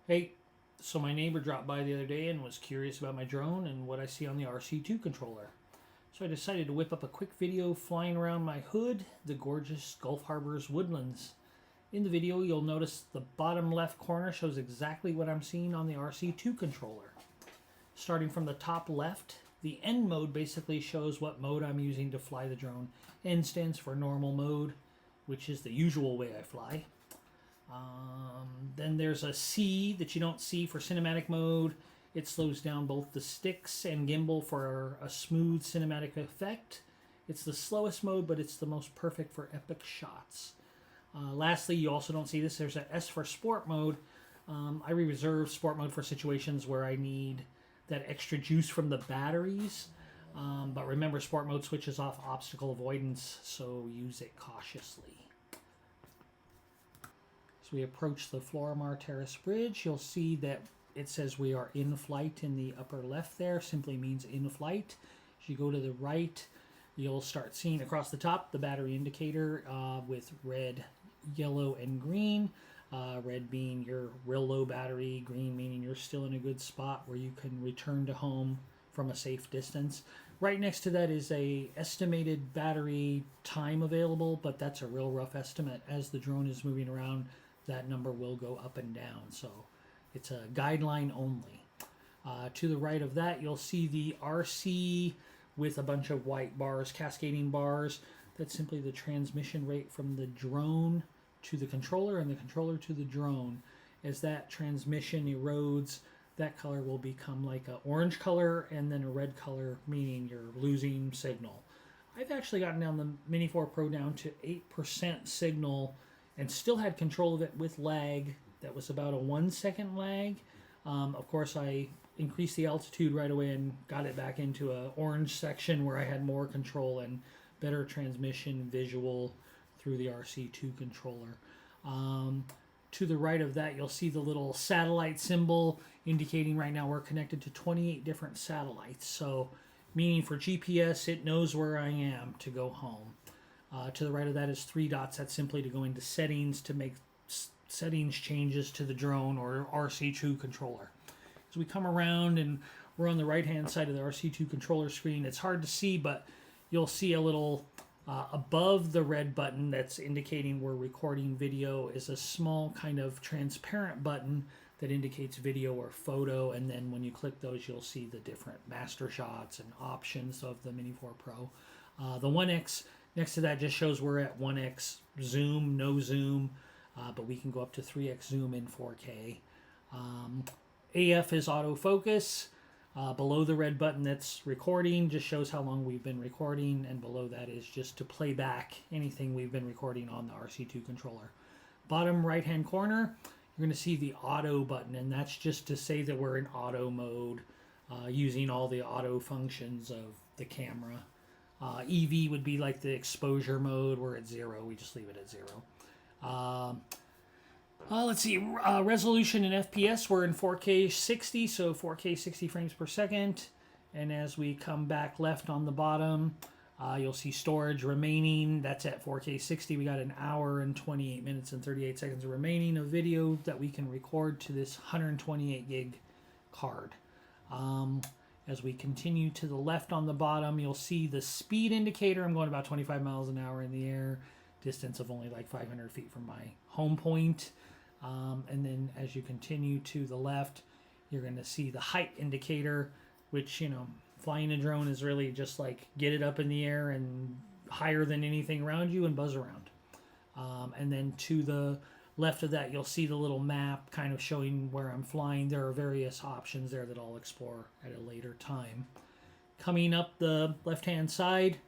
Hey, so my neighbor dropped by the other day and was curious about my drone and what I see on the RC2 controller. So I decided to whip up a quick video flying around my hood, the gorgeous Gulf Harbor's woodlands. In the video, you'll notice the bottom left corner shows exactly what I'm seeing on the RC2 controller. Starting from the top left, the N mode basically shows what mode I'm using to fly the drone. N stands for normal mode, which is the usual way I fly. Then there's a C that you don't see for cinematic mode. It slows down both the sticks and gimbal for a smooth cinematic effect. It's the slowest mode, but it's the most perfect for epic shots. Lastly, you also don't see this. There's an S for sport mode. I reserve sport mode for situations where I need that extra juice from the batteries. But remember, sport mode switches off obstacle avoidance, so use it cautiously. As we approach the Florimar Terrace Bridge, you'll see that it says we are in flight in the upper left there. Simply means in flight. As you go to the right, you'll start seeing across the top the battery indicator with red, yellow, and green. Red being your real low battery, green meaning you're still in a good spot where you can return to home from a safe distance. Right next to that is a estimated battery time available, but that's a real rough estimate. As the drone is moving around, that number will go up and down. So it's a guideline only. To the right of that, you'll see the RC with a bunch of white bars, cascading bars. That's simply the transmission rate from the drone to the controller and the controller to the drone. As that transmission erodes, that color will become like an orange color and then a red color, meaning you're losing signal. I've actually gotten down the Mini 4 Pro down to 8% signal and still had control of it with lag. That was about a 1 second lag. Of course, I increased the altitude right away and got it back into an orange section where I had more control and better transmission visual through the RC2 controller. To the right of that, you'll see the little satellite symbol indicating right now we're connected to 28 different satellites. So, meaning for GPS, it knows where I am to go home. To the right of that is 3 dots. That's simply to go into settings to make settings changes to the drone or RC2 controller. So we come around and we're on the right hand side of the RC2 controller screen. It's hard to see, but you'll see a little above the red button that's indicating we're recording video is a small kind of transparent button that indicates video or photo, and then when you click those you'll see the different master shots and options of the Mini 4 Pro. The 1X next to that just shows we're at 1X zoom, no zoom, but we can go up to 3X zoom in 4K. AF is autofocus. Below the red button that's recording just shows how long we've been recording, and below that is just to play back anything we've been recording on the RC2 controller. Bottom right hand corner, you're going to see the auto button, and that's just to say that we're in auto mode using all the auto functions of the camera. EV would be like the exposure mode. We're at 0. We just leave it at 0. Let's see. Resolution in FPS, we're in 4K 60, so 4K 60 frames per second. And as we come back left on the bottom, you'll see storage remaining. That's at 4K 60. We got an hour and 28 minutes and 38 seconds remaining of video that we can record to this 128 gig card. As we continue to the left on the bottom, you'll see the speed indicator. I'm going about 25 miles an hour in the air, distance of only like 500 feet from my home point. And then as you continue to the left, you're going to see the height indicator, which, you know, flying a drone is really just like get it up in the air and higher than anything around you and buzz around. And then to the left of that, you'll see the little map kind of showing where I'm flying. There are various options there that I'll explore at a later time. Coming up the left-hand side,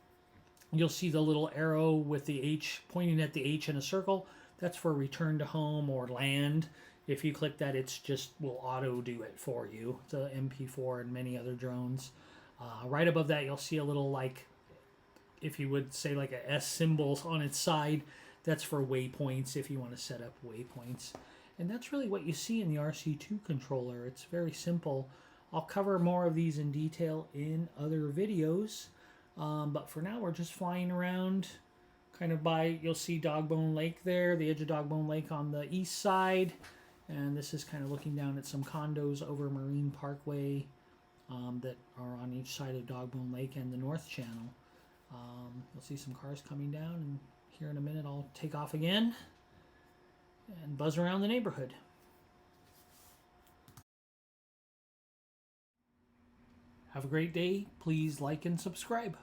you'll see the little arrow with the H pointing at the H in a circle. That's for return to home or land. If you click that, it's just will auto do it for you. The MP4 and many other drones. Right above that, you'll see a little, like, if you would say like a S symbol on its side. That's for waypoints if you want to set up waypoints. And that's really what you see in the RC2 controller. It's very simple. I'll cover more of these in detail in other videos. But for now, we're just flying around kind of by, you'll see Dogbone Lake there, the edge of Dogbone Lake on the east side. And this is kind of looking down at some condos over Marine Parkway that are on each side of Dogbone Lake and the North Channel. You'll see some cars coming down, and here in a minute I'll take off again and buzz around the neighborhood. Have a great day. Please like and subscribe.